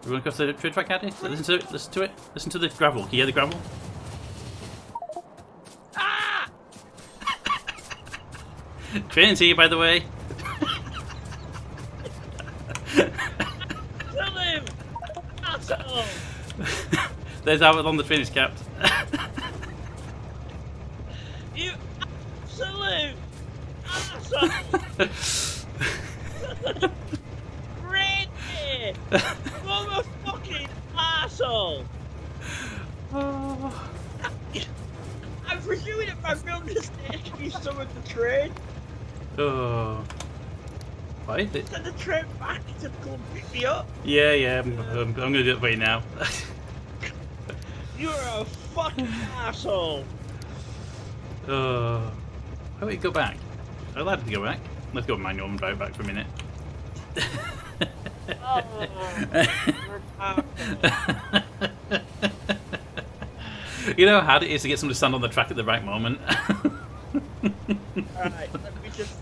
We're going across the train track, Addy. Listen to it. Listen to it. Listen to the gravel. Can you hear the gravel? Ah! Train's here, by the way. Kill him! Asshole! There's how long the train is capped. You absolute asshole! Randy! Motherfucking asshole! I'm presuming if I built this station, you summoned the train. Oh. Why? Send the train back to come pick me up. Yeah. I'm going to do it for you now. You're a fucking asshole. Oh. How do we go back? I'm allowed to go back. Let's go manual and drive back for a minute. Oh, you're an asshole. You know how hard it is to get someone to stand on the track at the right moment? Alright, let me just...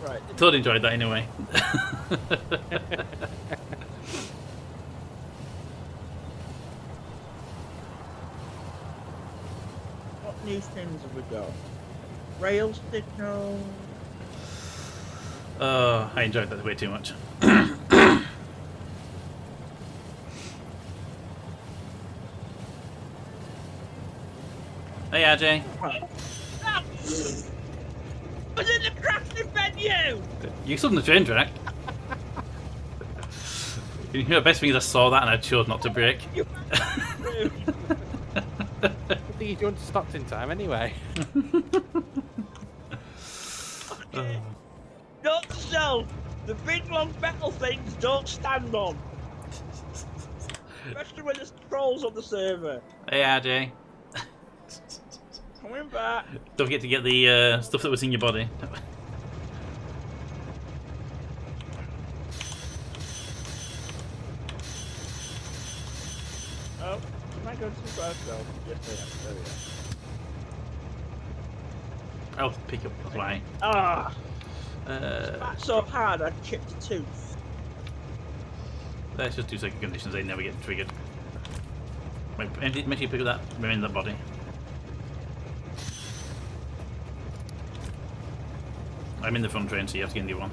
Right. Totally enjoyed that anyway. What new things have we got? Rail signal. I enjoyed that way too much. Hey, RJ. Ah! I was in the crafting venue! You stood on the train track. You know, the best thing is I saw that and I chose not to brake. You I think you want to stop in time anyway. okay. Note to self, the big long metal things don't stand on. Especially when there's trolls on the server. Hey, RJ. Coming back. Don't forget to get the stuff that was in your body. Oh, am I going too fast though? Yes, I am. There we are. I'll pick up the line. Ah! That's so hard I chipped a tooth. Let's just do second conditions, they never get triggered. Wait, make sure you pick up that, remain in that body. I'm in the front train, so you have to get in the one.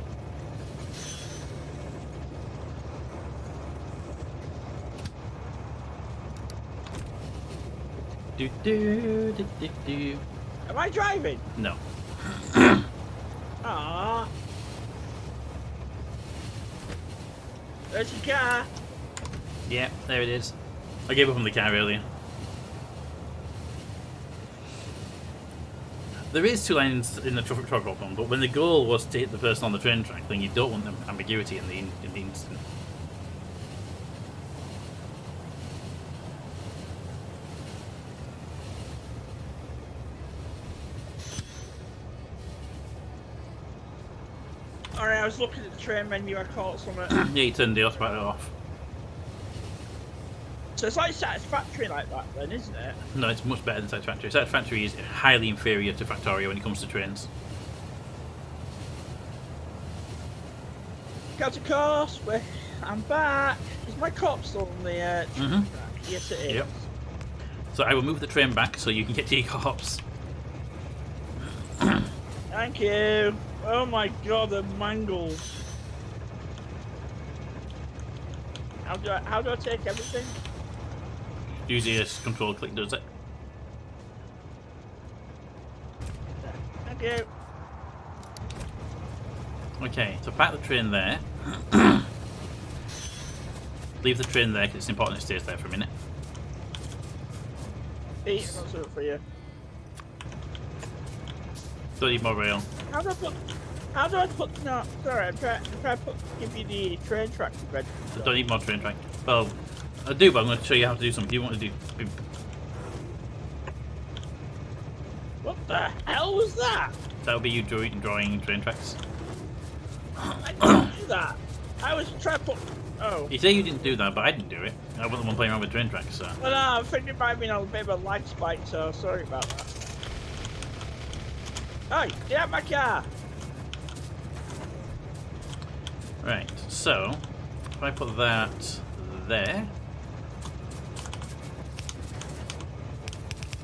Do. Am I driving? No. Ah. There's your car. Yeah, there it is. I gave up on the car earlier. There is two lines in the truck problem, but when the goal was to hit the person on the train track, then you don't want the ambiguity in the instant. Alright, I was looking at the train menu, I caught something. Yeah, you turned the autopilot off. So it's like Satisfactory like that then, isn't it? No, it's much better than Satisfactory. Satisfactory is highly inferior to Factorio when it comes to trains. Go to course, I'm back. Is my cop still on the track? Yes it is. Yep. So I will move the train back so you can get to your cops. Thank you. Oh my god, the mangles. How do I take everything? Use your control click does it. Thank you. Okay, so park the train there. Leave the train there because it's important it stays there for a minute. Pete, I'll do it for you. Don't need more rail. How do I put, no, sorry, I'm trying to give you the train track to bed. Don't need more train track. Well, I do, but I'm going to show you how to do something. You want to do... What the hell was that? That would be you drawing train tracks. I didn't do that. I was trying to put, oh. You say you didn't do that, but I didn't do it. I wasn't the one playing around with train tracks, so... Well, no, I'm thinking about being on a bit of a lag spike, so sorry about that. Hey, get out my car! Right, so if I put that there,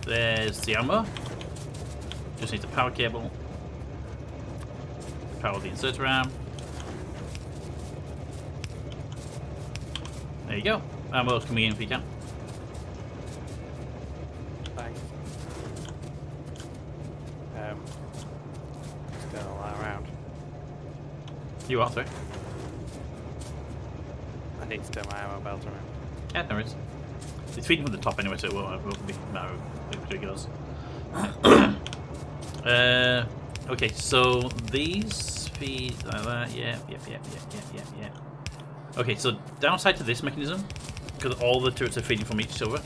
there's the ammo. Just need the power cable, power the inserter arm. There you go. Ammo coming in if you can. Thanks. Just going all around. You are, sorry. I need to turn my ammo belt around. Yeah, no worries. It's feeding from the top anyway, so it won't be matter which way it goes. Okay, so these feed like that. Yeah. Okay, so downside to this mechanism, because all the turrets are feeding from each silver.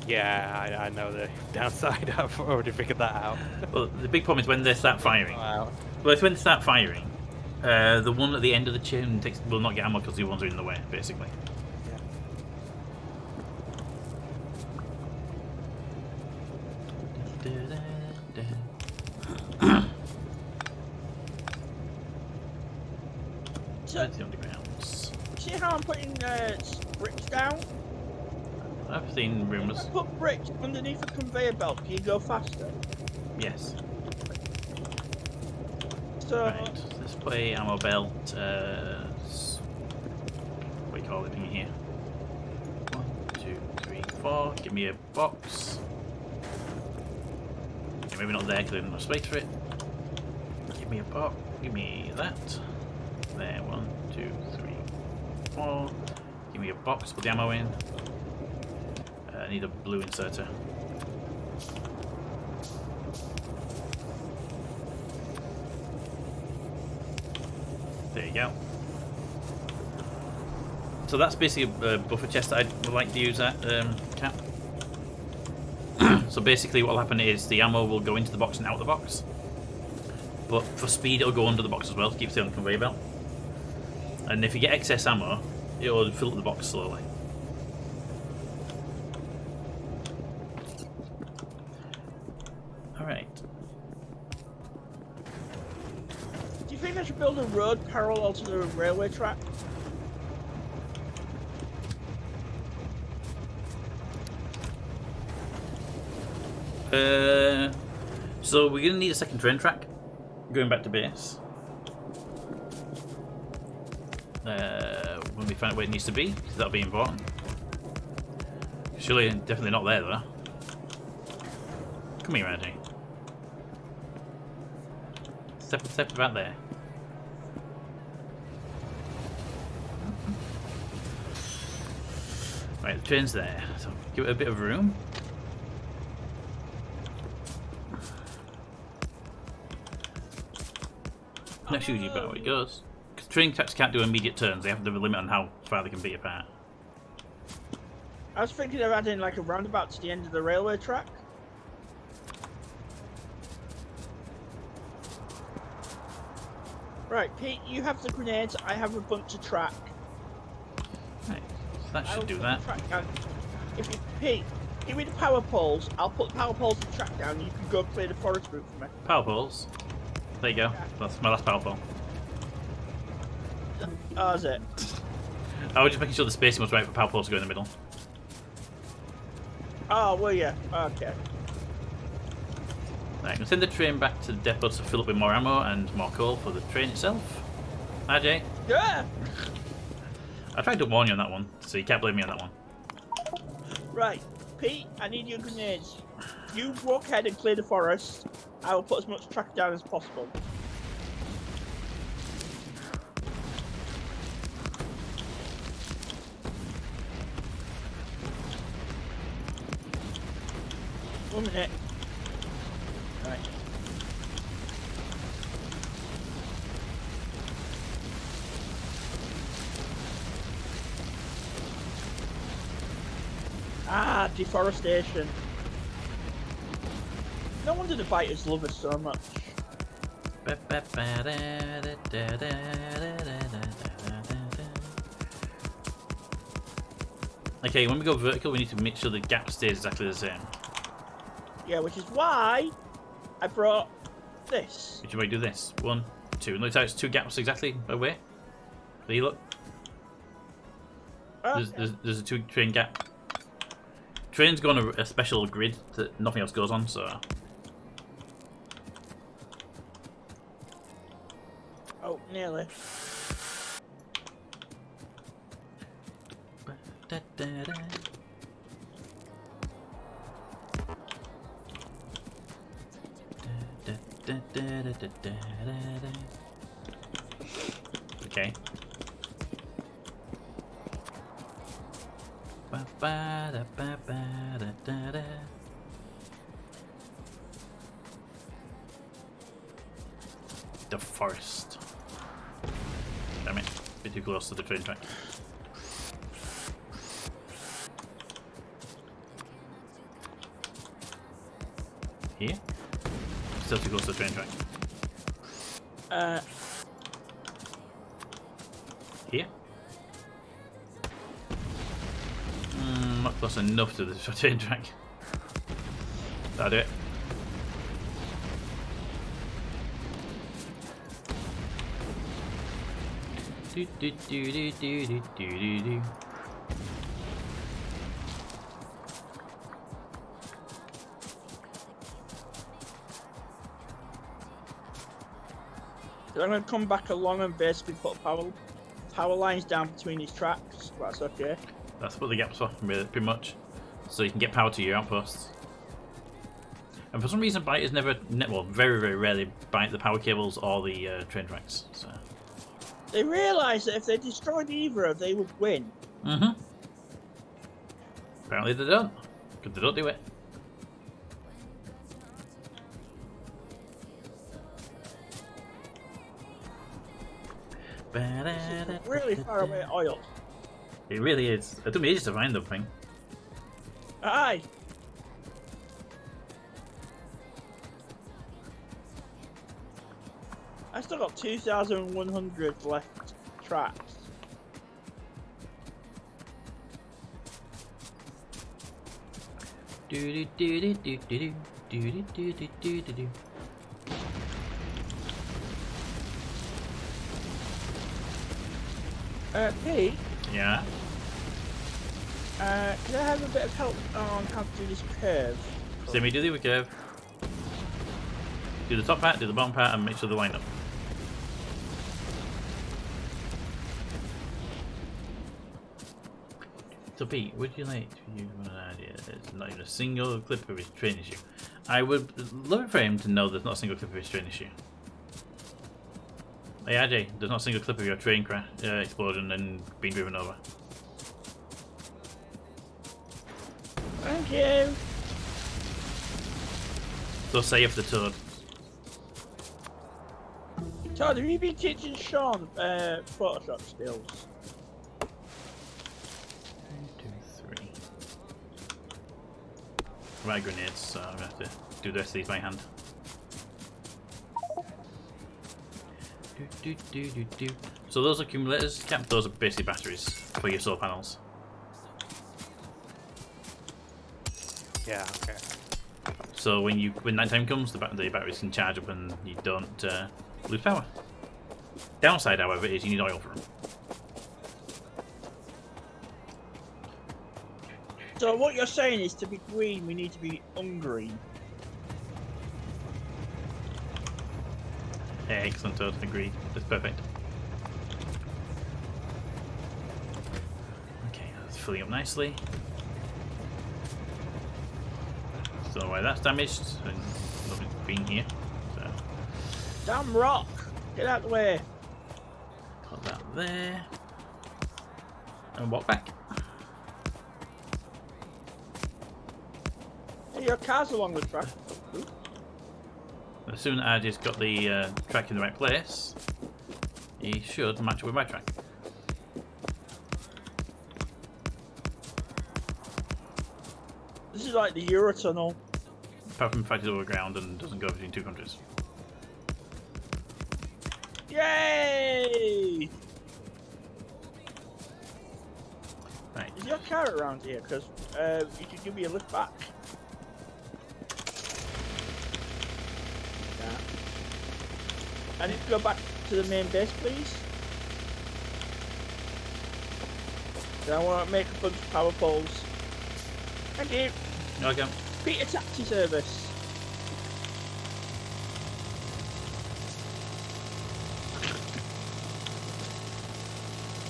Yeah, I know the downside. I've already figured that out. Well, the big problem is when they start firing. Wow. Well, it's when they start firing. The one at the end of the chain will not get ammo because the ones are in the way, basically. So, That's the undergrounds. see how I'm putting bricks down? I've seen If rumours. I put bricks underneath a conveyor belt, can you go faster? Yes. So, Right. Let's play ammo belt. What do you call it in here? 1, 2, 3, 4. Give me a box. Okay, maybe not there because there's no space for it. Give me a box. Give me that. There. 1, 2, 3, 4. Give me a box. Put the ammo in. I need a blue inserter. There you go. So that's basically a buffer chest that I would like to use that cap. So basically what will happen is the ammo will go into the box and out the box. But for speed it'll go under the box as well to keep it on the conveyor belt. And if you get excess ammo, it'll fill up the box slowly. Alright. do you think I should build a road parallel to the railway track? So we're going to need a second train track going back to base. When we find out where it needs to be, because that'll be important. Surely, definitely not there though. Come here, Andy. Step about there. Right, the train's there, so give it a bit of room. That's usually about where it goes. Because train tracks can't do immediate turns, they have to have a limit on how far they can be apart. I was thinking of adding like a roundabout to the end of the railway track. Right, Pete, you have the grenades, I have a bunch of track. Right, so that I'll should do put that. the track down. If you, Pete, give me the power poles, I'll put the power poles and track down and you can go clear the forest route for me. Power poles. There you go. That's my last power pole. Oh, is it? I was just making sure the spacing was right for power poles to go in the middle. Oh, will you? Okay. Right, I'm going to send the train back to the depot to fill up with more ammo and more coal for the train itself. Hi, Jay. Yeah! I tried to warn you on that one, so you can't blame me on that one. Right, Pete, I need your grenades. You walk ahead and clear the forest. I will put as much track down as possible. One minute. Right. Ah, deforestation. No wonder the biters love us so much. Okay, when we go vertical, we need to make sure the gap stays exactly the same. Yeah, which is why I brought this? Which way do this? 1, 2. Looks like it's 2 gaps exactly away. There you look. Okay. There's a 2 train gap. Trains go on a special grid that nothing else goes on, so. Oh, nearly. Okay. The forest. Damn it. Bit too close to the train track. Here? Still too close to the train track. Here? Not close enough to the train track. That'll do it. Do do do do do do do do. So I'm going to come back along and basically put power lines down between these tracks. That's okay. That's what the gaps are, really, pretty much. So you can get power to your outposts. And for some reason, biters never, well, very, very rarely bite the power cables or the train tracks. So. They realised that if they destroyed either, they would win. Mm-hmm. Apparently they don't, because they don't do it. This is really far away oil. It really is. It took me ages to find the thing. Aye. I still got 2,100 left tracks. Do do do do do do do do do do do do. Pete, Yeah. can I have a bit of help on how to do this curve? See me do the curve. Do the top part, do the bottom part, and make sure they line up. So Pete, would you like to give an idea? There's not even a single clip of his train issue. I would love it for him to know there's not a single clip of his train issue. Hey RJ, there's not a single clip of your train crash, explosion and being driven over. Thank you. So safe the Toad. Todd, have you been teaching Sean Photoshop skills? 1, 2, 3. Right, grenades, so I'm gonna have to do the rest of these by hand. Do, do, do, do, do. So those accumulators, Cap, those are basically batteries for your solar panels. Yeah, okay. So when night time comes, the batteries can charge up and you don't lose power. Downside, however, is you need oil for them. So what you're saying is to be green, we need to be ungreen. Yeah, excellent, Toad. Agreed. That's perfect. Okay, that's filling up nicely. So why that's damaged and nothing's been here. So Damn rock! Get out of the way. put that there. And walk back. Hey, your car's along the track. As soon as I just got the track in the right place, he should match up with my track. This is like the Eurotunnel. Apart from the fact it's overground and doesn't go between 2 countries. Yay! Right. Is your car around here? Because you could give me a lift back. Yeah. I need to go back to the main base, please. Then I want to make a bunch of power poles. Thank you. Okay. Peter Taxi Service.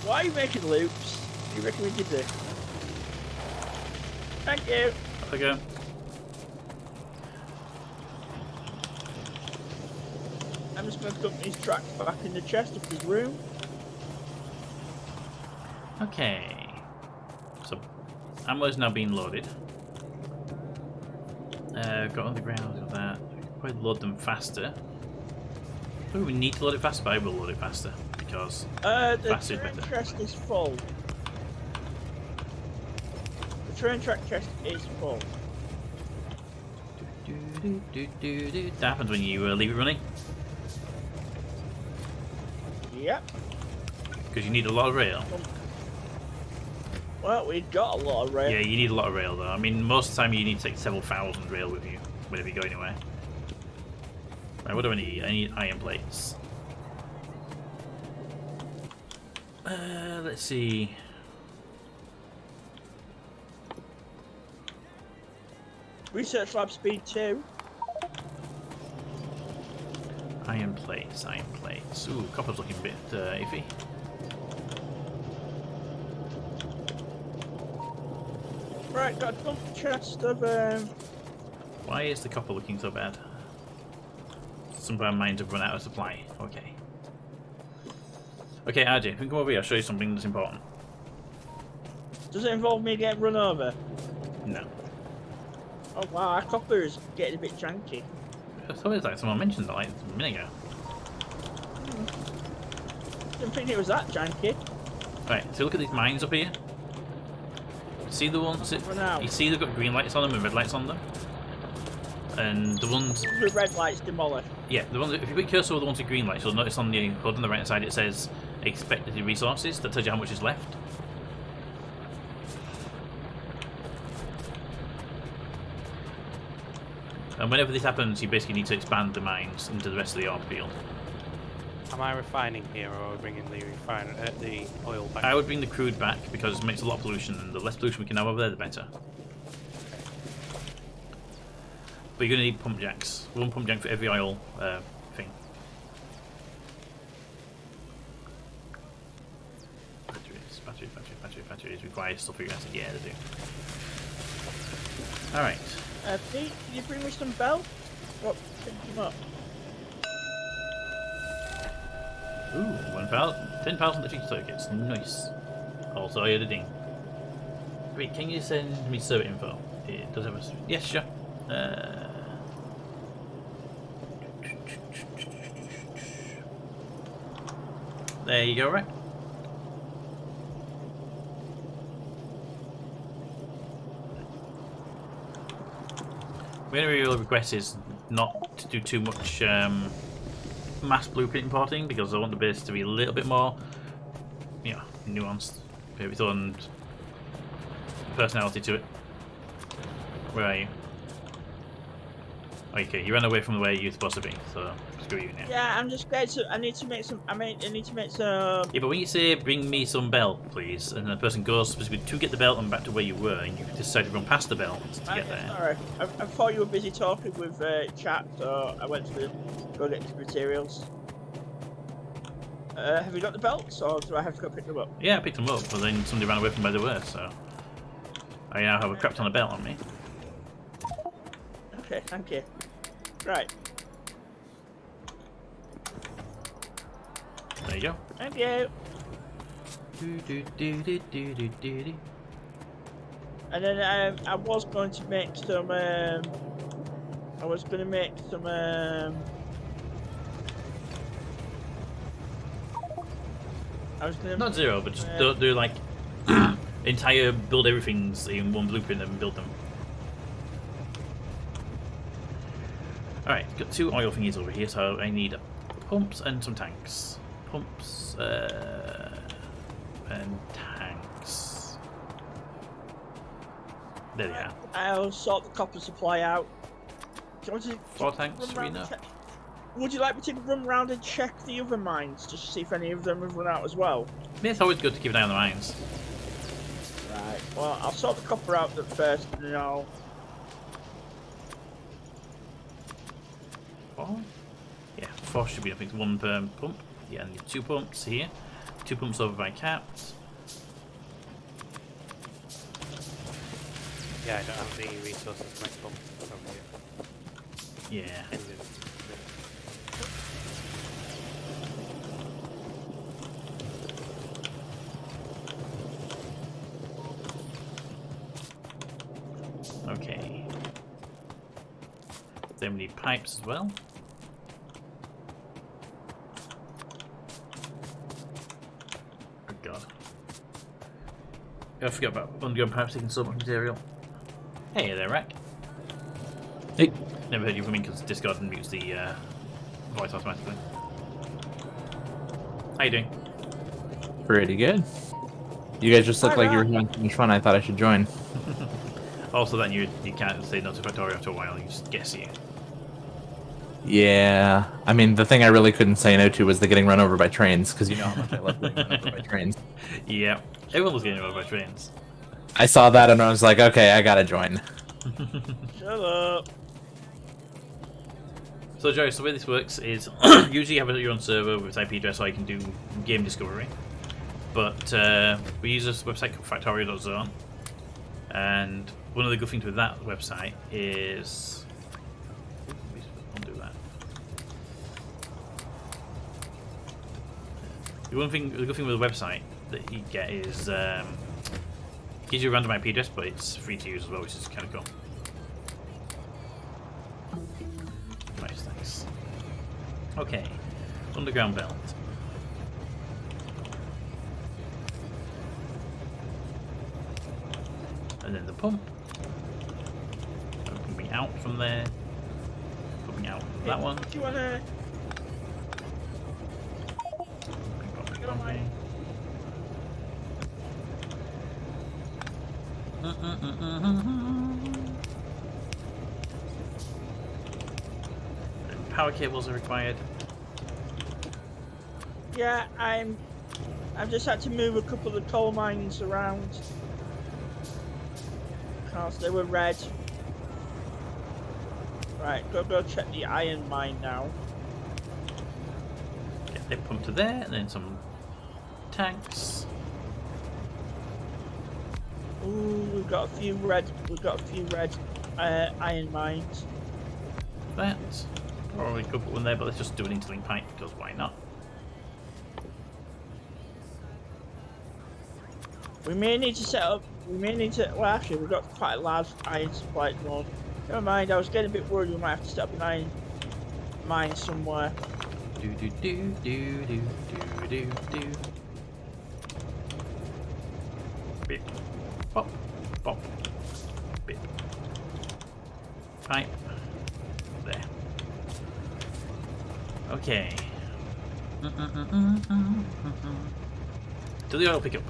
Why are you making loops? You reckon we did this? Thank you. Okay. I'm just going to dump these tracks back in the chest if there's room. Okay. So, ammo is now being loaded. Got underground, got that. Probably load them faster. Oh, we need to load it faster, but I will load it faster because The faster is train better. chest is full. The train track chest is full. That happens when you leave it running Yep. because you need a lot of rail. Well, we've got a lot of rail. Yeah, you need a lot of rail though. I mean, most of the time you need to take several thousand rail with you whenever you go anywhere. Right, what do I need? I need iron plates. Let's see. Research lab speed 2. Iron plates, iron plates. Ooh, copper's looking a bit iffy. Right, got a dump chest of Why is the copper looking so bad? Some of our mines have run out of supply. Okay. Okay, RJ, if you come over here, I'll show you something that's important. Does it involve me getting run over? No. Oh wow, our copper is getting a bit janky. I thought it was like someone mentioned that like a minute ago. Didn't think it was that janky. Right, so look at these mines up here. See the ones that, For now. you see they've got green lights on them and red lights on them? And the ones, With red lights demolished. yeah, the ones, if you put cursor over the ones with green lights, you'll notice on the HUD on the right hand side it says expected resources. That tells you how much is left. And whenever this happens, you basically need to expand the mines into the rest of the ore field. Am I refining here, or are we bringing the oil back? I would bring the crude back because it makes a lot of pollution, and the less pollution we can have over there, the better. But you're going to need pump jacks. One pump jack for every oil thing. Batteries require stuff for you guys to get to do. Alright. Pete, can you bring me some bell? What? Pick them up. Ooh, 10,000 electric circuits. Nice. Also, I had a ding. Wait, can you send me server info? It does have a... Yes, sure. There you go, right? My only real request is not to do too much mass blueprint importing because I want the base to be a little bit more, you know, nuanced, maybe and personality to it. Where are you? Okay, you ran away from where you're supposed to be, so screw you now. Yeah, I'm just scared. I need to make some. I need to make some. Yeah, but when you say bring me some belt, please, and the person goes specifically to get the belt and back to where you were, and you decide to run past the belt to get there. Sorry, I thought you were busy talking with chat, so I went to go get the materials. Have you got the belts, or do I have to go pick them up? Yeah, I picked them up, but then somebody ran away from where they were, so I now have a crap ton of belt on me. Okay, thank you. Right. There you go. Thank you. And then I was going to make some. I was going to make some. I was going to. Not zero, but just do like entire build everything's in one blueprint and build them. Alright, got 2 oil thingies over here, so I need pumps and some tanks. Pumps and tanks. There they are. I'll sort the copper supply out. Do you want to 4 tanks, run round enough? would you like me to run around and check the other mines just to see if any of them have run out as well? Yeah, it's always good to keep an eye on the mines. Right. Well, I'll sort the copper out first, and then I'll. Four? Yeah, 4 should be, I think, 1 per pump. Yeah, and 2 pumps here. 2 pumps over by caps. Yeah, I don't have the resources to make pump from here. Yeah. Okay. Then we need pipes as well. Oh god. I forgot about underground pipes taking so much material. Hey there, Rack. Hey. Never heard you from me because Discord mutes the voice automatically. How you doing? Pretty good. You guys just look like you were having too much fun. I thought I should join. Also, then you can't say no to Factorio after a while. You just guess you. Yeah. I mean, the thing I really couldn't say no to was the getting run over by trains, because you know how much I love getting run over by trains. Yeah, everyone was getting run over by trains. I saw that and I was like, okay, I gotta join. Shut up. So, Joe, so the way this works is usually you have your own server with IP address so you can do game discovery. But we use this website called Factorio.zone. And one of the good things with that website is. I'll do that. The good thing with the website that you get is gives you a random IP address, but it's free to use as well, which is kind of cool. Nice, thanks. Okay, underground belt. And then the pump. Pumping out from there. Pumping out from that one. Do you wanna? Pumping. Power cables are required. Yeah, I've just had to move a couple of coal mines around because they were red. Right, go check the iron mine now. Get the pump to there, and then some tanks. Ooh, we've got a few red. Iron mines. That. Probably could put one there, but let's just do an interlink pipe because why not? We may need to set up. We may need to. Well, actually, we've got quite a large iron supply at the moment. Never mind. I was getting a bit worried. We might have to set up an iron mine somewhere. Do do do do do do do do. Bip. Pop. Pop. Bip. Pipe. There. Okay. Do the oil pickup.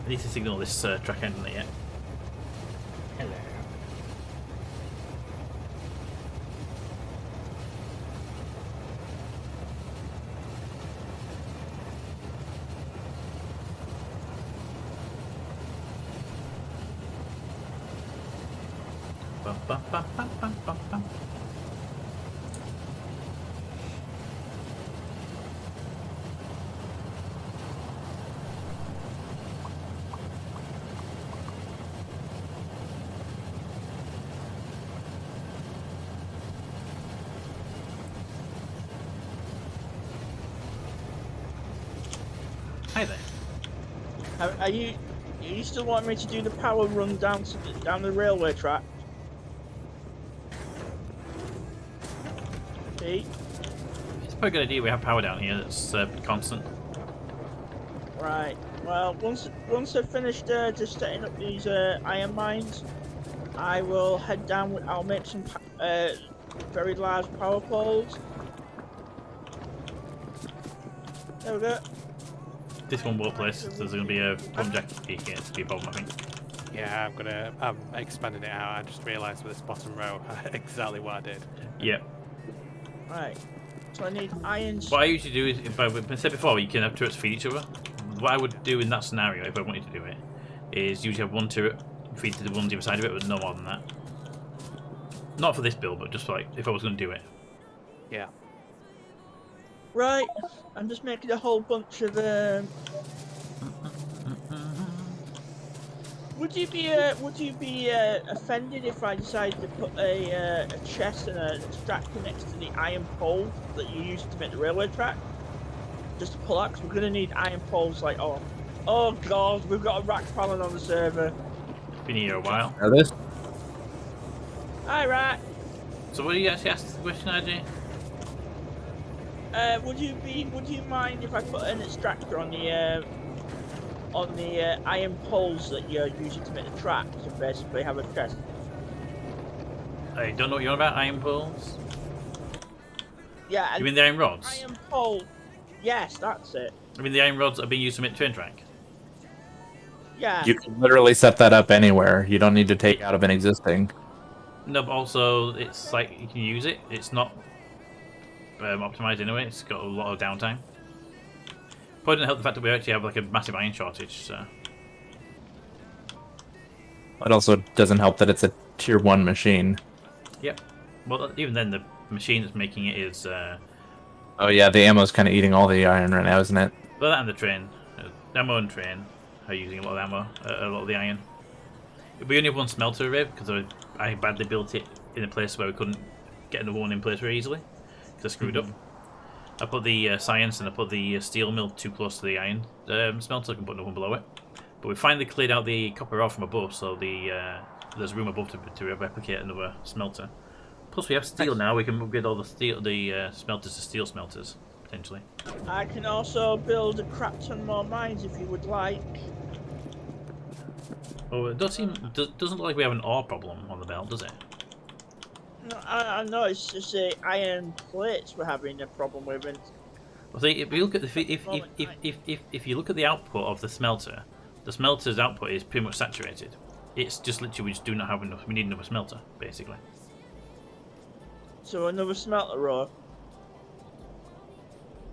I need to signal this track end yet. Hello. Bum, bum, bum, bum, bum, bum, bum. Hi there. Are you still want me to do the power run down to down the railway track? Pete? It's a pretty good idea. We have power down here that's constant. Right. Well, once I've finished just setting up these iron mines, I will head down. I'll make some very large power poles. There we go. This one won't place. There's going to be a pump jack here to be a problem, I think. Yeah, I'm expanding it out. I just realised with this bottom row exactly what I did. Yeah. Right. So I need iron. What I usually do is, if I said before, you can have turrets feed each other. What I would do in that scenario, if I wanted to do it, is usually have one turret feed to the ones either side of it, but no more than that. Not for this build, but just for, like, if I was going to do it. Yeah. Right. I'm just making a whole bunch of. Would you be offended if I decided to put a chest and an extractor next to the iron pole that you used to make the railway track? Just to pull out, 'cause we're gonna need iron poles. Like, oh god, we've got a rack falling on the server. Been here a while. Know this? Hi, Rat. So what do you actually ask the question, ID? Would you mind if I put an extractor on the iron poles that you're using to make the track to basically have a chest? I don't know what you're on about, iron poles? Yeah. You mean the iron rods? Iron pole. Yes, that's it. I mean the iron rods that are being used to make the train track? Yeah. You can literally set that up anywhere. You don't need to take out of an existing. No, but also it's like you can use it. It's not optimized anyway. It's got a lot of downtime. Probably didn't help the fact that we actually have like a massive iron shortage. So It also doesn't help that it's a tier 1 machine. yep. Well, even then, the machine that's making it is Oh yeah, the ammo's kind of eating all the iron right now, isn't it? well, that and the train, ammo and train are using a lot of ammo, a lot of the iron. We only have one smelter array because I badly built it in a place where we couldn't get another one in place very easily because I screwed up. I put the science and I put the steel mill too close to the iron smelter. I can put another one below it. But we finally cleared out the copper ore from above, so there's room above to replicate another smelter. Plus, we have steel now. We can upgrade all the smelters to steel smelters potentially. I can also build a crap ton more mines if you would like. Oh, it doesn't look like we have an ore problem on the belt, does it? No, I know, it's just the iron plates we're having a problem with. And Well, see, if you look at if you look at the output of the smelter's output is pretty much saturated. It's just literally we just do not have enough. We need another smelter, basically. so another smelter row.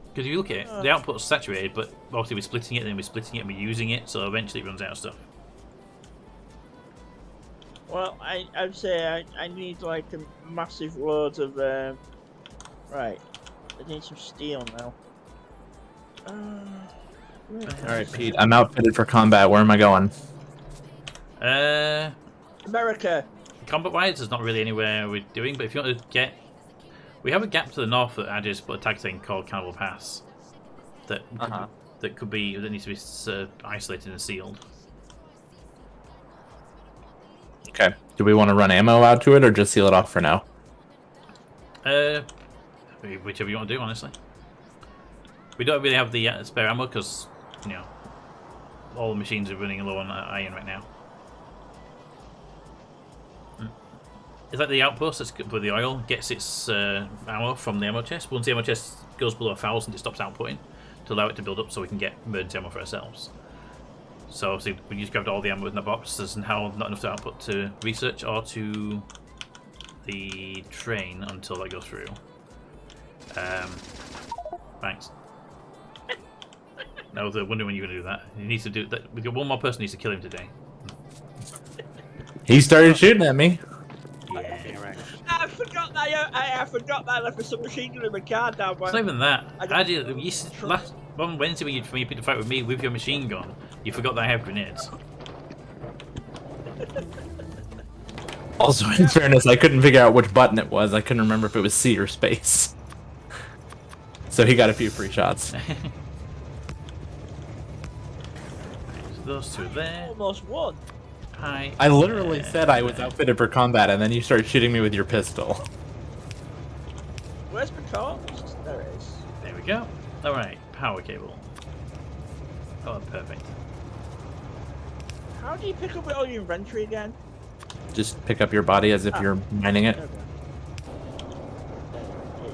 Because if you look at it, the output's saturated, but obviously we're splitting it, and then we're splitting it, and we're using it, so eventually it runs out of stuff. Well, I'd say I need like a massive loads of right. I need some steel now. Alright, Pete, I'm outfitted for combat. Where am I going? America. Combat-wise, there's not really anywhere we're doing, but if you want to get... We have a gap to the north that I just put a tag thing called Cannibal Pass that that needs to be isolated and sealed. Okay. Do we want to run ammo out to it or just seal it off for now? Whichever you want to do, honestly. We don't really have the spare ammo because, you know, all the machines are running low on iron right now. Is that the outpost that's with the oil gets its ammo from the ammo chest? Once the ammo chest goes below 1,000, it stops outputting to allow it to build up so we can get emergency ammo for ourselves. So obviously we just grabbed all the ammo in the box. There's now not enough to output to research or to the train until that goes through. Thanks. I was wondering when you were going to do that. He needs to do that. We've got one more person needs to kill him today. He started shooting at me. Yeah, right. I forgot that I forgot that I left a submachine gun in my car down. It's not even that. Last on Wednesday when you picked a fight with me with your machine gun, you forgot that I have grenades. Also, in fairness, I couldn't figure out which button it was. I couldn't remember if it was C or space. So he got a few free shots. Those two there. Almost won. Hi. I literally said I was outfitted for combat, and then you started shooting me with your pistol. Where's my corpse? There it is. There we go. Alright, power cable. Oh, perfect. How do you pick up all your inventory again? Just pick up your body as if you're mining it. Okay.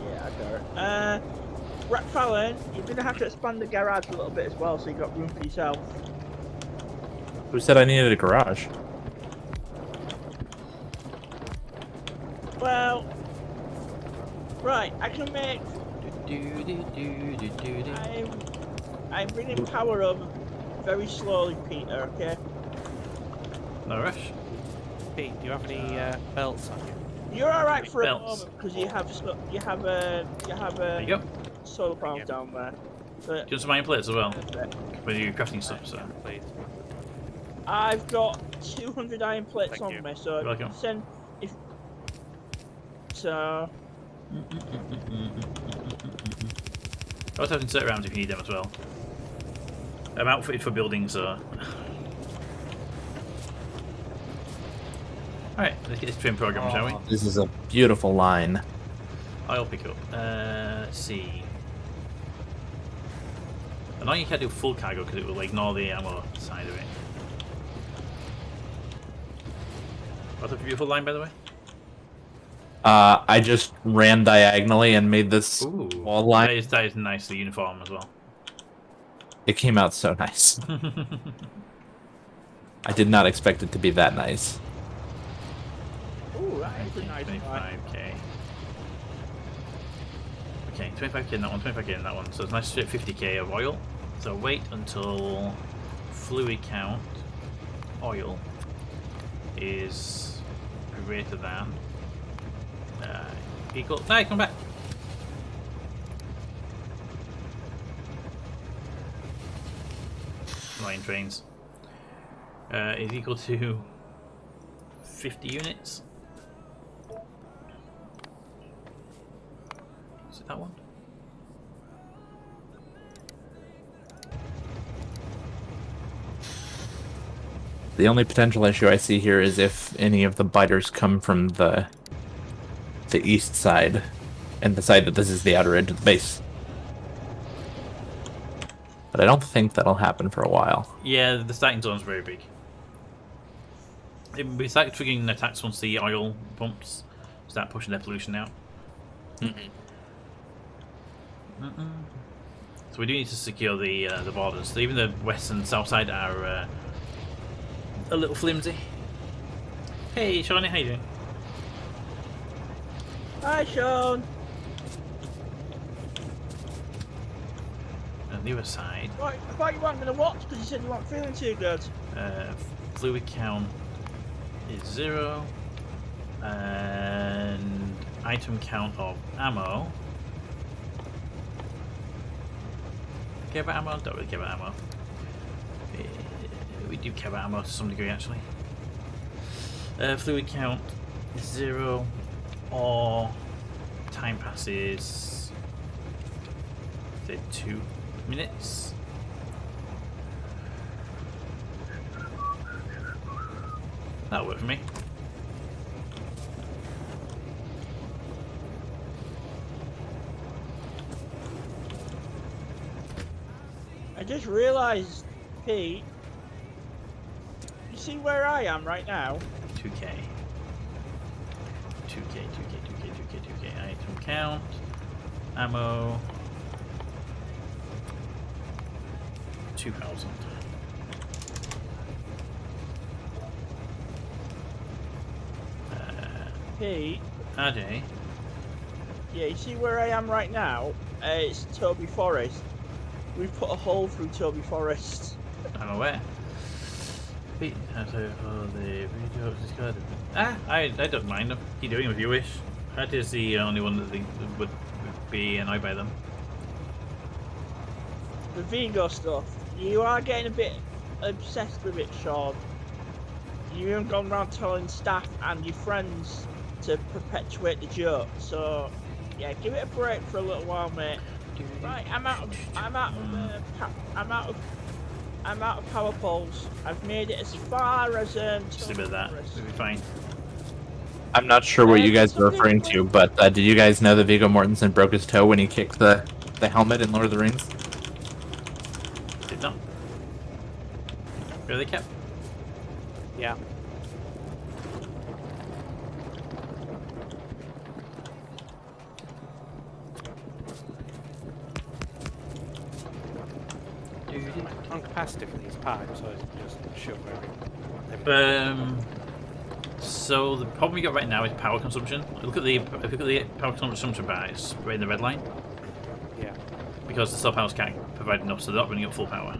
Yeah, I got it. Rat Fallon, you're gonna have to expand the garage a little bit as well, so you got room for yourself. Who said I needed a garage? Well, right, I can make. I'm bringing power up very slowly, Peter. Okay. No rush. Pete, do you have any belts on you? You're all right for a Belts. moment because you have There you go. solar Thank panels you. down there. But Do you want some iron plates as well? perfect. For your crafting stuff, so. Please. I've got 200 iron plates Thank on you. me, so You're welcome. send if so. I also have insert rounds if you need them as well. I'm outfitted for building, so. Alright, let's get this train program, shall we? This is a beautiful line. I'll pick up. Let's see. I know you can't do full cargo because it will ignore the ammo side of it. What's a beautiful line, by the way? I just ran diagonally and made this Ooh, wall line. that is nicely uniform as well. It came out so nice. I did not expect it to be that nice. Ooh, that is a nice line. 25k. Okay, 25k in that one, 25k in that one. So it's nice to get 50k of oil. So wait until fluid count oil is greater than equal. No, come back. Line trains is equal to 50 units. Is it that one? The only potential issue I see here is if any of the biters come from the east side and decide that this is the outer edge of the base. But I don't think that'll happen for a while. Yeah, the starting zone's very big. We start triggering attacks once the oil pumps start pushing their pollution out. So we do need to secure the borders. So even the west and south side are a little flimsy. Hey, Shawnee, how you doing? Hi, Sean. And the other side, Right, I thought you weren't going to watch because you said you weren't feeling too good. fluid count is 0, and item count of ammo. Care about ammo? Don't really care about ammo. We do care about ammo to some degree, actually. Fluid count is 0, or time passes, say, 2 minutes. That'll work for me. I just realised, Pete. You see where I am right now? 2k. 2k. Item count. Ammo. 2,000. Pete. RJ. Yeah, you see where I am right now? It's Toby Forest. We've put a hole through Toby Forest. I'm aware. Pete has for the video discarded. I don't mind them. Keep doing them if you wish. That is the only one that would be annoyed by them. The Vigo stuff. You are getting a bit obsessed with it, Sean. You haven't gone around telling staff and your friends to perpetuate the joke. So, yeah, give it a break for a little while, mate. Right, I'm out of power poles. I've made it as far as Just a bit of that. We'll be fine. I'm not sure what you guys are referring to, but did you guys know that Viggo Mortensen broke his toe when he kicked the helmet in Lord of the Rings? Did not. Really, Cap? Yeah. On capacity for these pipes, or is it just show everything? So the problem you got right now is power consumption. Look at the power consumption bar. It's right in the red line Yeah. because the sub house can't provide enough, so they're not running at full power.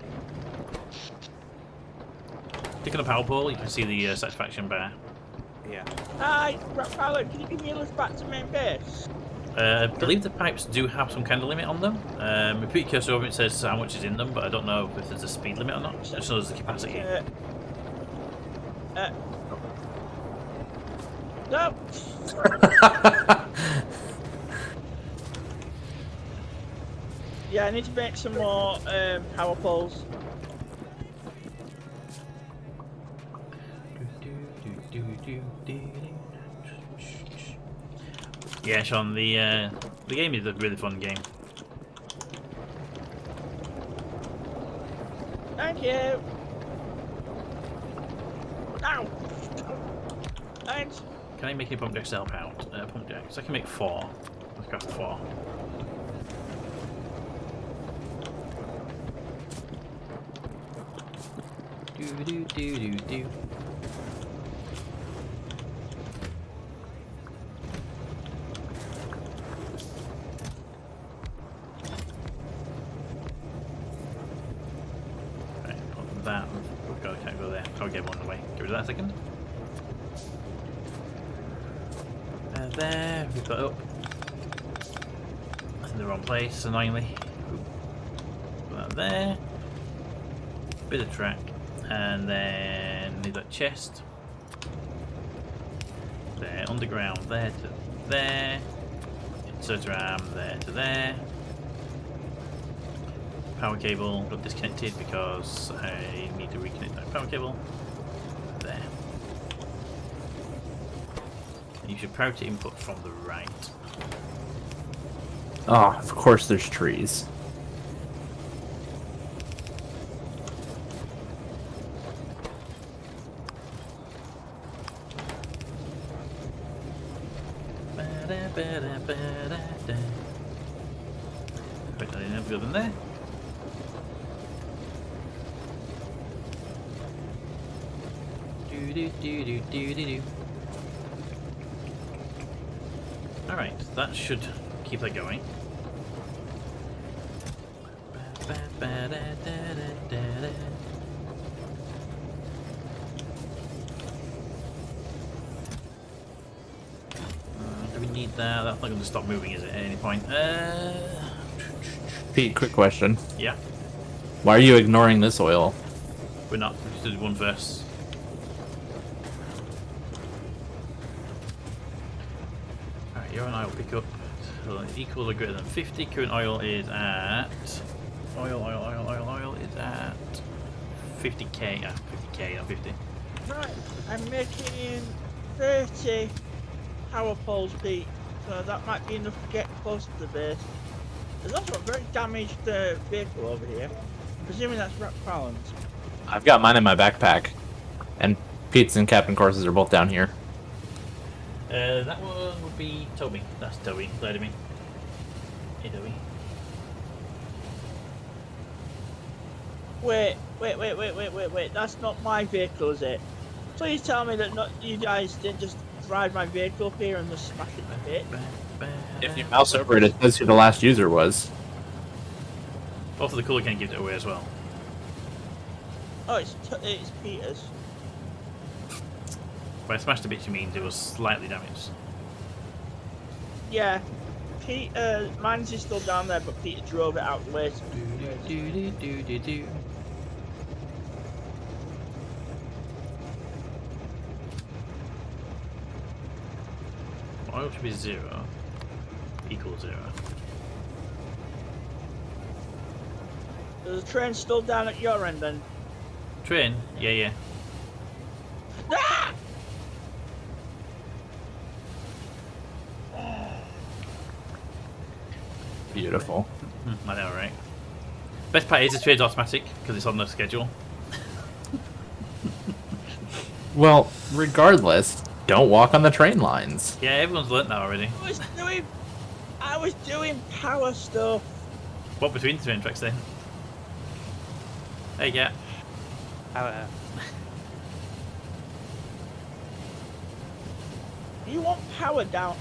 Click on the power pole, you can see the satisfaction bar. Yeah. Hi, Pilot, can you give me a lift back to main base? I believe the pipes do have some kind of limit on them. If you put your cursor over it, says how much is in them, but I don't know if there's a speed limit or not. Just knows the capacity. No! Yeah, I need to make some more power poles. Yeah, Sean, the game is a really fun game. Thank you! Ow! Thanks! Can I make any pump jacks to help out? Pump jacks. I can make 4. Let's craft 4. Do. Right, put that. Oh god, I can't go there. I'll get one away. Get rid of that a second. There, we've got up. That's in the wrong place, annoyingly. Put that there. Bit of track. And then we've got chest. There, underground, there to there. Inserter arm, there to there. Power cable got disconnected because I need to reconnect that power cable. There. You should priority input from the right. Oh, of course there's trees. Right, I didn't go in there. Do. Alright, that should keep that going. Do we need that? That's not going to stop moving, is it, at any point? Pete, quick question. Yeah, Why are you ignoring this oil? we're not. We just did one first. Alright, your oil pick up. So equal or greater than 50. Current oil is at... Oil is at 50k. 50k, not 50. Right, I'm making 30 power poles, Pete. So that might be enough to get close to the base. There's also a very damaged vehicle over here. Presuming that's Rat Fallon's. I've got mine in my backpack. And Pete's and Captain Courses are both down here. That one would be Toby. That's Toby. Glad to me. Hey, Toby. Wait. That's not my vehicle, is it? Please tell me that not you guys didn't just drive my vehicle up here and just smash it to bits. If you mouse over it, it says who the last user was. Also, the cooler can give it away as well. Oh, it's Peter's. By smashed to bits, you mean it was slightly damaged. Yeah. Peter, mine's is still down there, but Peter drove it out the way. Do. Oil should be 0. Equal 0. There's a train still down at your end then. Train? Yeah. Ah! Beautiful. I know, right? Best part is the train's automatic because it's on the schedule. Well, regardless, don't walk on the train lines. Yeah, everyone's learnt that already. I was doing power stuff. What between the train tracks then? Hey, yeah. You want power down.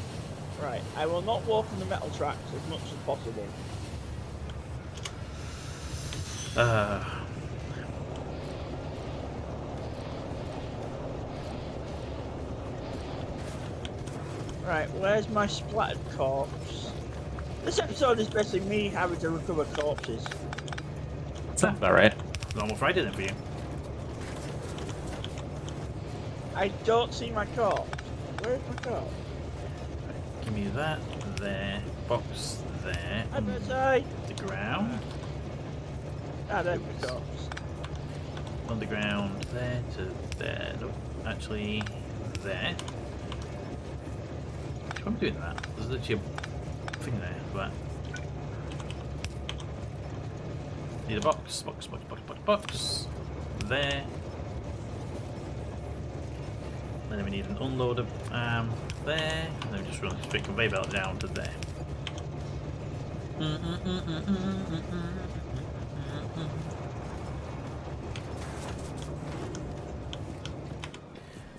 Right, I will not walk on the metal tracks as much as possible. Right, where's my splattered corpse? This episode is basically me having to recover corpses. Sounds about right. Normal Friday then for you. I don't see my corpse. Where's my corpse? Give me that there, box there, I bet I. the ground, Ah, there's my corpse. underground there to there. No, actually there. Why am I doing that? There's literally a thing there for that. Need a box, box, box, box, box, box. There. And then we need an unloader there. And then we just run a straight conveyor belt down to there.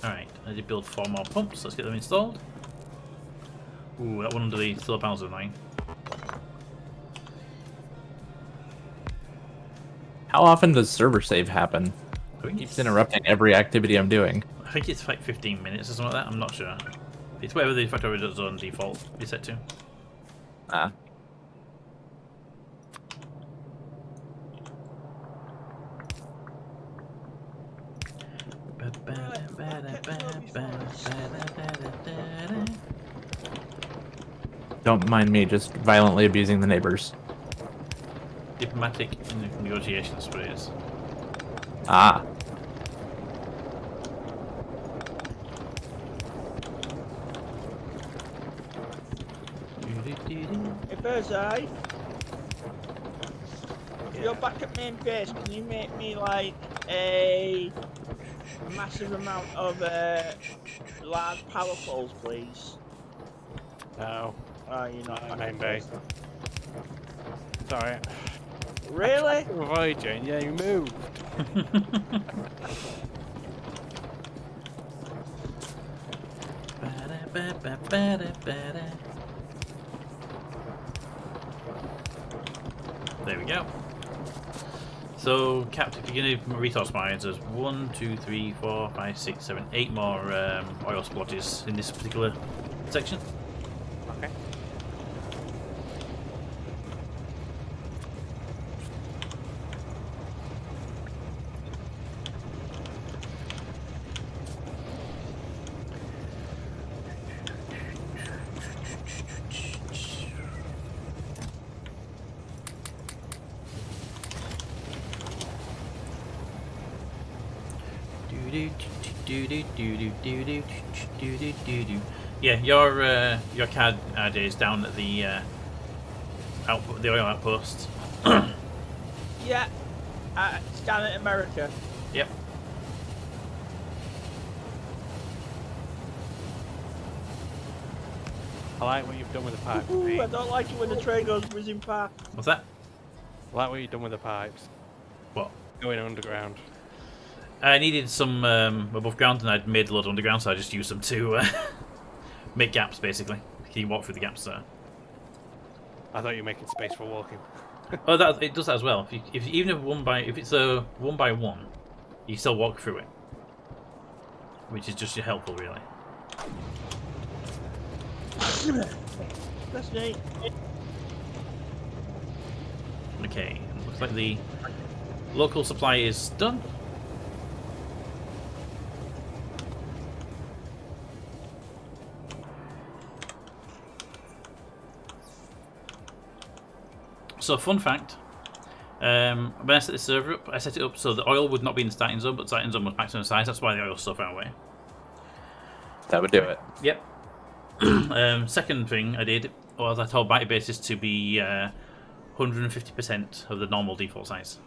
Alright, I did build 4 more pumps. Let's get them installed. Ooh, that one under the solar panels is annoying. How often does server save happen? I think It keeps interrupting every activity I'm doing. I think it's like 15 minutes or something like that. I'm not sure. It's whatever the Factorio does on default be set to. Ah. Don't mind me just violently abusing the neighbors. Diplomatic negotiations, what it is. Ah. Hey, Birdseye. If you're back at main base, can you make me like a massive amount of large power poles, please? No. Oh, you're not back Main at base. Sorry. Really? Avoid you, and yeah, you moved. There we go. So, Captain, if you're going to resource mines, there's 1, 2, 3, 4, 5, 6, 7, 8 more oil splotches in this particular section. Okay. Yeah, your CAD RJ is down at the output, the oil outpost. Yeah. It's down in America. Yep. I like what you've done with the pipes, Ooh, mate. I don't like it when the train goes whizzing past. What's that? I like what you've done with the pipes. What? Going underground. I needed some above ground, and I'd made a lot underground, so I just used them to make gaps, basically. Can you walk through the gaps there? I thought you were making space for walking. Oh, that it does that as well. If even if it's a 1 by 1, you still walk through it, which is just helpful, really. That's neat. Okay, looks like the local supply is done. So, fun fact, when I set the server up, I set it up so the oil would not be in the starting zone, but the starting zone was maximum size. That's why the oil's so far away. That would do it. Yep. Second thing I did was I told Bytebases to be 150% of the normal default size.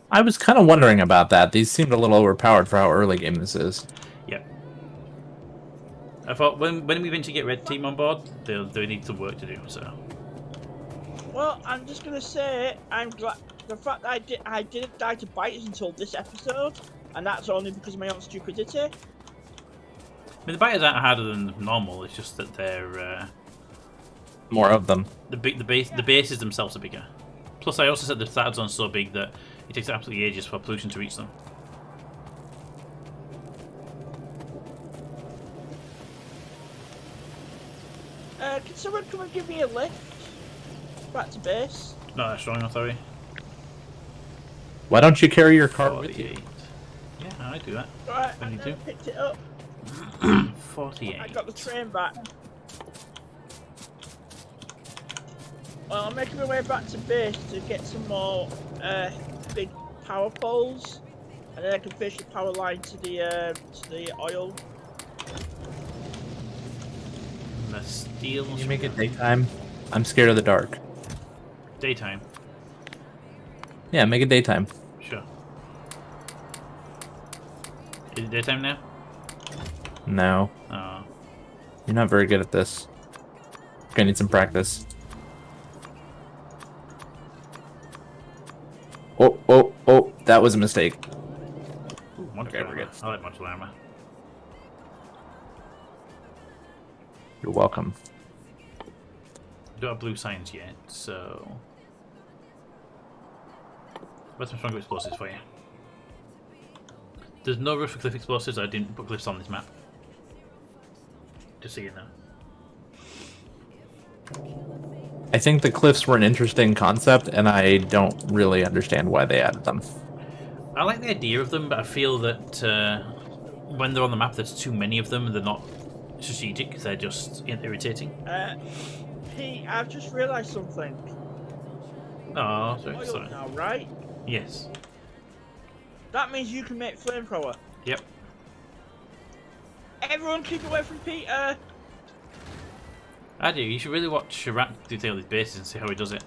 I was kind of wondering about that. These seemed a little overpowered for how early game this is. Yep. I thought when we eventually get Red Team on board, they need some work to do, so... Well, I'm just gonna say I'm glad the fact that I didn't die to biters until this episode, and that's only because of my own stupidity. mean, the biters aren't harder than normal. It's just that they're More of them. the bases themselves are bigger. Plus, I also said the starter zone's so big that it takes absolutely ages for pollution to reach them. Can someone come and give me a lift back to base? Not that strong enough, sorry. Why don't you carry your car with you? 48. Yeah, I do that. Right, I I need to. picked it up. 48. I got the train back. Well, I'm making my way back to base to get some more big power poles, and then I can fish the power line to the oil. The steel. Can you make it daytime? I'm scared of the dark. Daytime. Yeah, make it daytime. Sure. Is it daytime now? No, Oh. you're not very good at this. Gonna need some practice. Oh, that was a mistake. Ooh, modular Okay, we're armor. good. I like modular armor. You're welcome. Don't have blue signs yet, so. Where's my stronger explosives for you? There's no rush for cliff explosives. I didn't put cliffs on this map. Just so you know. I think the cliffs were an interesting concept, and I don't really understand why they added them. I like the idea of them, but I feel that when they're on the map, there's too many of them, and they're not strategic. They're just irritating. Pete, I've just realised something. Oh, sorry. Oil Sorry. now, right? Yes. That means you can make flamethrower. Yep. Everyone keep away from Peter! I do. You should really watch Rat detail his bases and see how he does it.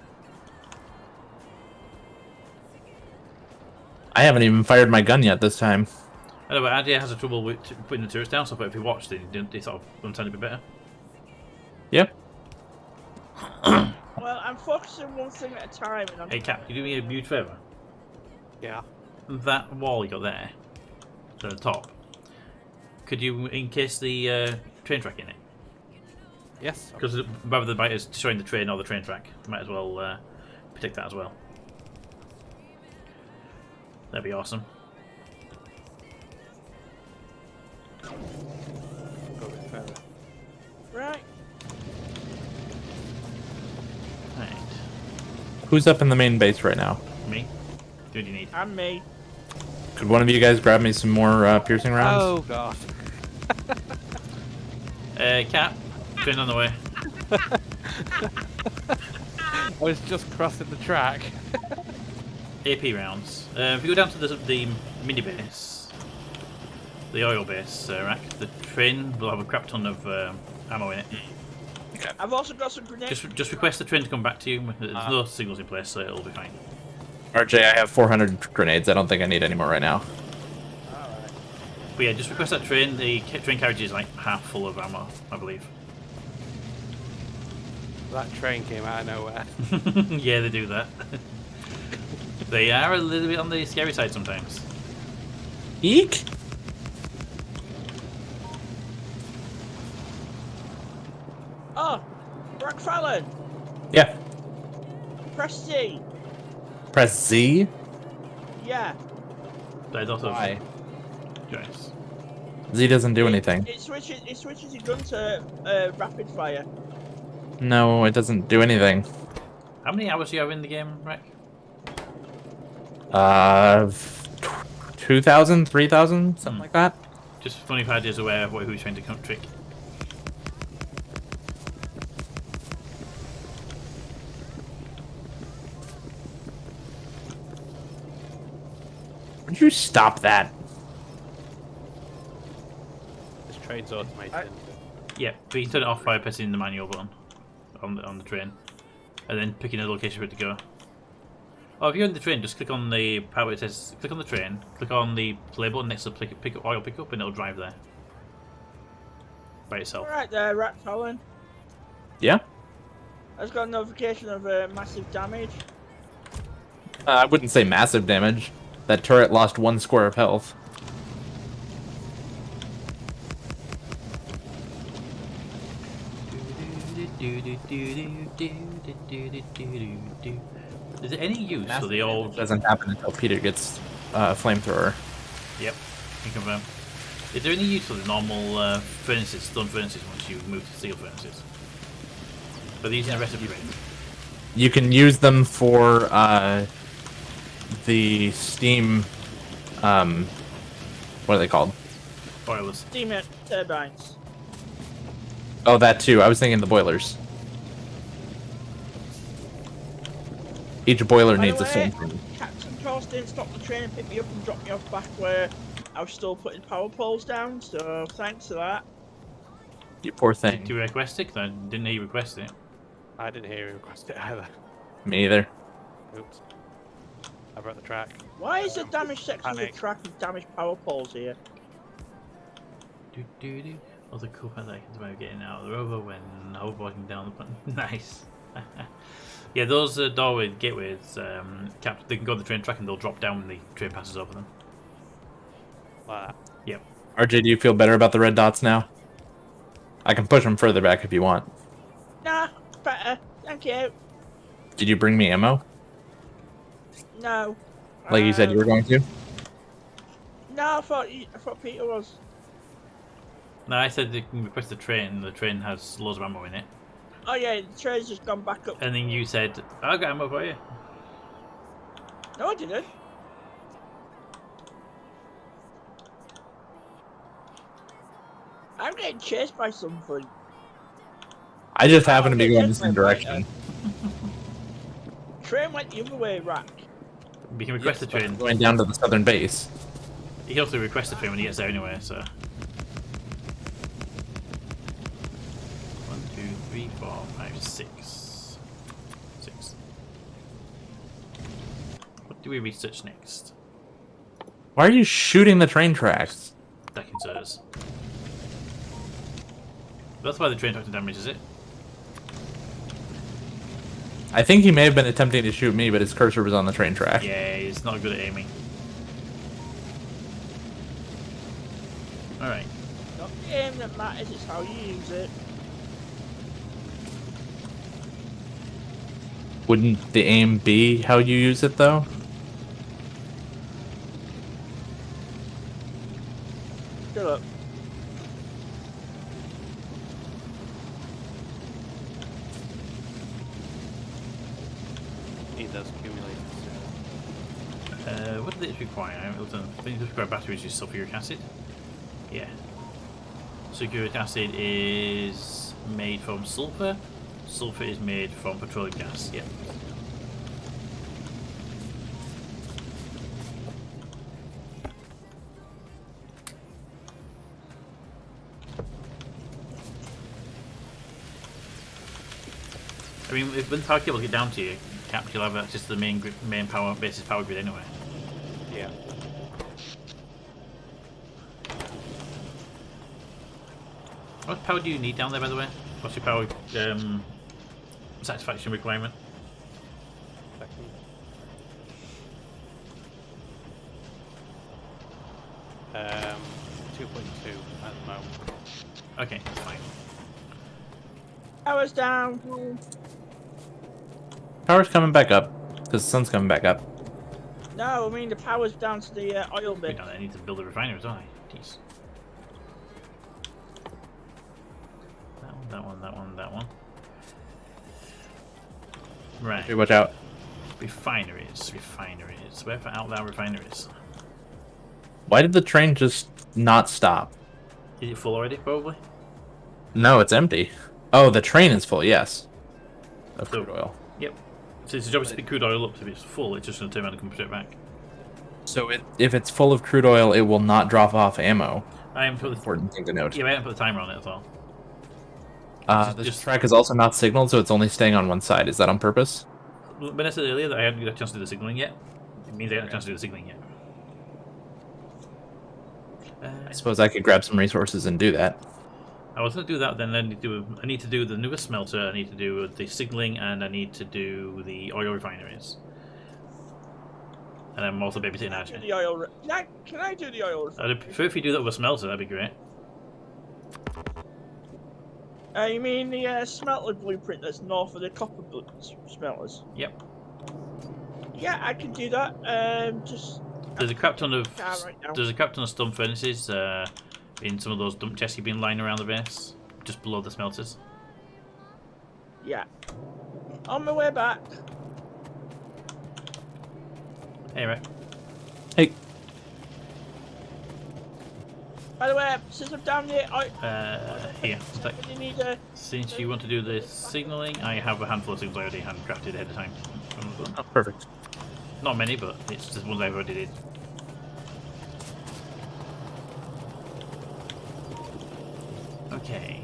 I haven't even fired my gun yet this time. I know, but Adia has a trouble with putting the turrets down, so I thought if he watched it, he sort of understand it a bit better. Yep. Well, I'm focusing one thing at a time, and I'm. Hey, Cap, can you do me a huge favour? Yeah. That wall you got there, at the top, could you encase the train track in it? Yes. Because rather than biters destroying the train or the train track, might as well protect that as well. That'd be awesome. Go a bit further. Right. Right. Who's up in the main base right now? Me? Who do you need? And me. Could one of you guys grab me some more piercing rounds? Oh god. Cap, train on the way. I was just crossing the track. AP rounds. If you go down to the mini base, the oil base rack, the train will have a crap ton of ammo in it. I've also got some grenades. Just request the train to come back to you. There's no signals in place, so it'll be fine. RJ, I have 400 grenades. I don't think I need any more right now. Alright. But yeah, just request that train. The train carriage is like half full of ammo, I believe. That train came out of nowhere. Yeah, they do that. They are a little bit on the scary side sometimes. Eek! Oh! Brock Fallon! Yeah. Press C! Press Z. Yeah. There's also Why? Nice. Z doesn't do anything. It switches your gun to rapid fire. No, it doesn't do anything. How many hours do you have in the game, Rick? 2,000, 3,000, something like that. Just funny if I is aware of who's trying to trick. Would you stop that? This train's automated. isn't it? Yeah, but you can turn it off by pressing the manual button on the train, and then picking a location for it to go. Oh, if you're in the train, just click on the power. It says click on the train, click on the play button next to pick up oil pickup, and it'll drive there by itself. Alright there, Rat Fallon. Yeah? I just got a notification of massive damage. I wouldn't say massive damage. That turret lost 1 square of health. Is there any use for the old? Doesn't happen until Peter gets flamethrower. Yep, can confirm. Is there any use for the normal furnaces, stone furnaces, once you move to steel furnaces? Are these in a recipe? You can use them for the steam. What are they called? Boilers. Steam turbines. Oh, that too. I was thinking the boilers. Each boiler By the needs a way, steam thing. Captain Cross didn't stop the train and pick me up and drop me off back where I was still putting power poles down, so thanks for that. You poor Did thing. you request it? 'Cause I didn't hear you request it. I didn't hear you request it either. Me either. Oops. I broke the track. Why is the damaged section of the Panic. track with damaged power poles here? Other cool fact that I can about getting out of the rover when hoverboarding down the button. Nice. Yeah, those gateways, they can go on the train track and they'll drop down when the train passes over them. Like that. Yep. RJ, do you feel better about the red dots now? I can push them further back if you want. Nah, better. Thank you. Did you bring me ammo? No. Like you said you were going to? No, I thought Peter was. No, I said they can request the train. The train has loads of ammo in it. Oh yeah, the train's just gone back up. And then you said, I'll get ammo for you. No, I didn't. I'm getting chased by something. I just happen to be going the same direction. Train went the other way, Rack. You can request the train. Going down to the southern base. He can also request the train when he gets there anyway, so. 1, 2, 3, 4, 5, 6. 6. What do we research next? Why are you shooting the train tracks? That concerns. That's why the train took the damage, is it? I think he may have been attempting to shoot me, but his cursor was on the train track. Yeah, he's not good at aiming. Alright. Not the aim that matters, it's how you use it. Wouldn't the aim be how you use it, though? Shut up. Need those accumulators. What did it require? I think it requires batteries with sulfuric acid. Yeah. Sulfuric acid is made from sulfur. Sulfur is made from petroleum gas. Yep. I mean, when the power cable get down to you, Cap, you'll have access to the main power basis power grid anyway. Yeah. What power do you need down there, by the way? What's your power satisfaction requirement? Second. Um, 2.2 at the moment. Okay, fine. Power's down. Power's coming back up, because the sun's coming back up. No, I mean the power's down to the oil We bit. don't need to build a refinery, don't I? Jeez. That one. Right. Hey, watch out. Refineries. Where out there refineries? Why did the train just not stop? Is it full already, probably? No, it's empty. Oh, the train is full, yes. Of So- crude oil. Yep. So it's a job to pick crude oil up. If it's full, it's just going to turn around and come straight back. So if it's full of crude oil, it will not drop off ammo. I am put the Important thing to note. I haven't put the timer on it at all. This just- track is also not signaled, so it's only staying on one side. Is that on purpose? When I said earlier that I hadn't got a chance to do the signaling yet, it means I haven't got a chance to do the signaling yet. I suppose I could grab some resources and do that. I was going to do that, then I need to do the newest smelter, I need to do the signaling, and I need to do the oil refineries. And I'm also babysitting Do Archie. the oil. Can I do the oil? I'd prefer if you do that with a smelter, that'd be great. You mean the smelter blueprint that's north of the copper smelters? Yep. Yeah, I can do that. Just There's a crap ton of right now. stone furnaces in some of those dump chests you've been lying around the base, just below the smelters. Yeah. On my way back. Hey, right. Hey, By the way, since I'm down here, Here. you need a. Since you want to do the signalling, I have a handful of signals I already handcrafted ahead of time. oh, perfect. Not many, but it's just ones I've already did. Okay.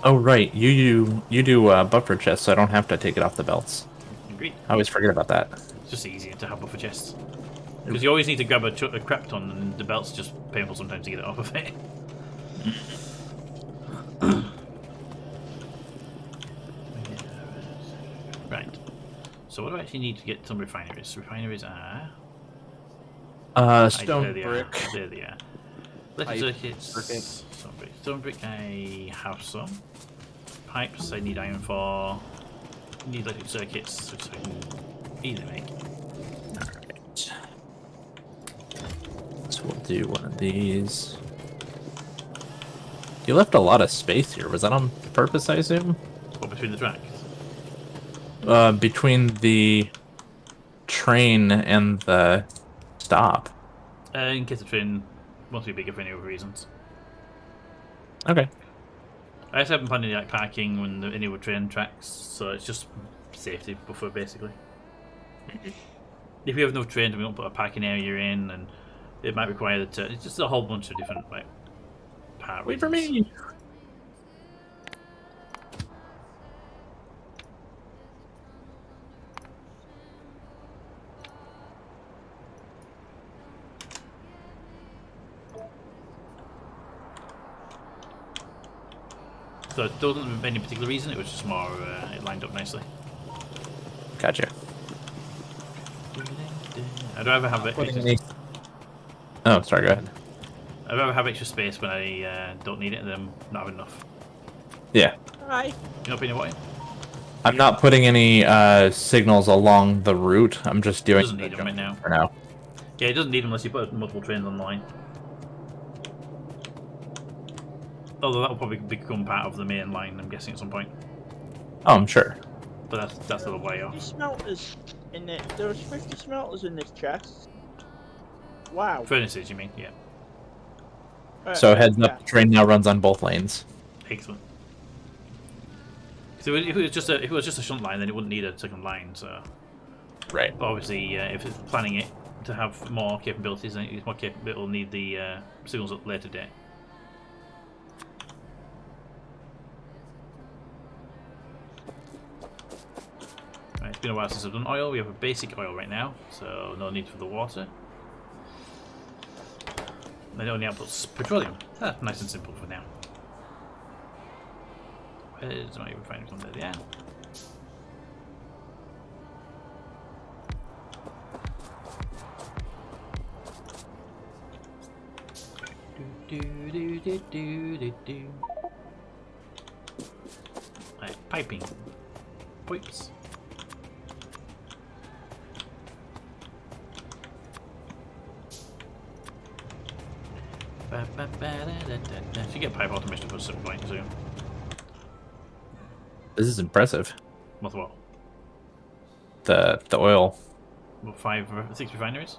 Oh right, you do buffer chests, so I don't have to take it off the belts. Agreed. I always forget about that. It's just easier to have buffer chests. Because you always need to grab a crap ton, and the belt's just painful sometimes to get it off of it. Right. So what do I actually need to get some refineries? Refineries are... Stone there they brick. are. There they are. Electric circuits. Stone brick, I have some. Pipes, I need iron for. Need electric circuits, which I can easily make. Alright. So we'll do one of these. You left a lot of space here. Was that on purpose, I assume? What, between the tracks? Between the train and the stop. In case the train wants to be bigger for any other reasons. Okay. I just haven't planned any like parking when any other train tracks, so it's just safety buffer basically. If you have no trains, we won't put a parking area in, and it might require that. It's just a whole bunch of different like part Wait for reasons. me. So it doesn't have any particular reason. It was just more it lined up nicely. Gotcha. I'd rather have extra. Oh, sorry. Go ahead. I'd rather have extra space when I don't need it than not have enough. Yeah. Hi. Your opinion, what? I'm not putting any signals along the route. I'm just doing. Doesn't need them right now. For now. Yeah, it doesn't need them unless you put multiple trains online. Although that will probably become part of the main line, I'm guessing, at some point. Oh, I'm sure. But that's a little way 50 off. smelters in it. There was 50 smelters in this chest. Wow. Furnaces, you mean? Yeah. So heads yeah. up, the train now runs on both lanes. Excellent. So if it was just a shunt line, then it wouldn't need a second line. So, Right. but obviously, if it's planning it to have more capabilities, then it's more capable. It'll need the signals at a later date. Right, it's been a while since I've done oil. We have a basic oil right now, so no need for the water. They only outputs petroleum. Ah, nice and simple for now. Where's my refinery from there? Yeah. Right, piping. Pipes. Should get pipe automation at some point soon. This is impressive. With what? The oil. What, 6 refineries?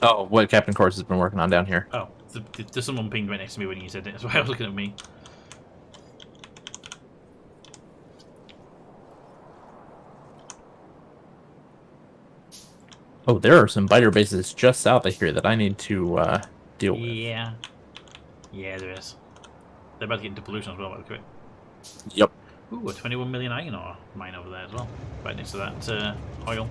Oh, what Captain Course has been working on down here. Oh, there's someone pinged right next to me when you said it. That's why I was looking at me. Oh, there are some biter bases just south of here that I need to deal with. Yeah. Yeah, there is. They're about to get into pollution as well, by the way. Yep. Ooh, a 21 million iron ore mine over there as well. Right next to that oil.